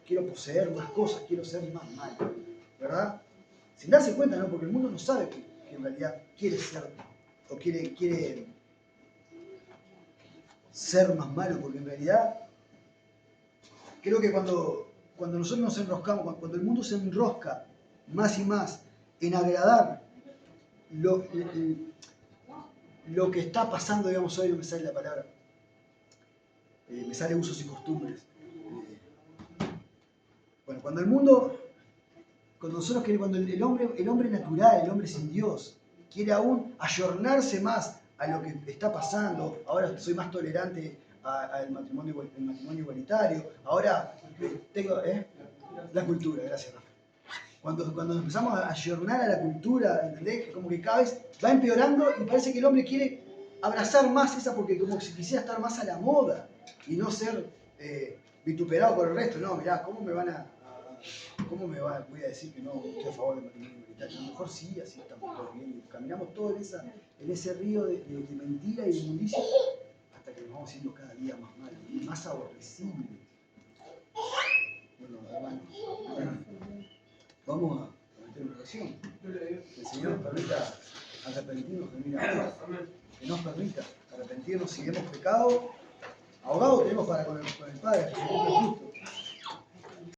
quiero poseer más cosas, quiero ser más malo. ¿Verdad? Sin darse cuenta, ¿no? Porque el mundo no sabe que en realidad quiere ser, o quiere ser más malo, porque en realidad creo que cuando nosotros nos enroscamos, cuando el mundo se enrosca más y más en agradar lo que está pasando, digamos, hoy no me sale la palabra, me sale usos y costumbres. Bueno, cuando nosotros queremos, cuando el hombre natural, el hombre sin Dios, quiere aún ayornarse más a lo que está pasando, ahora soy más tolerante al matrimonio igualitario, ahora tengo la cultura, gracias Rafa. Cuando nos empezamos a ayornar a la cultura, ¿entendés? Como que cada vez va empeorando y parece que el hombre quiere abrazar más esa porque como si quisiera estar más a la moda y no ser vituperado por el resto. No, mirá, voy a decir que no estoy a favor del matrimonio igualitario? A lo mejor sí, así estamos todos bien. Y caminamos todos en ese río de mentira y de inmundicia hasta que nos vamos haciendo cada día más malos y más aborrecibles. Bueno, hermano, vamos a meter una oración. Que el Señor nos permita arrepentirnos genuinamente. Que nos permita arrepentirnos si hemos pecado. Ahogado tenemos con el Padre, que se cumple justo.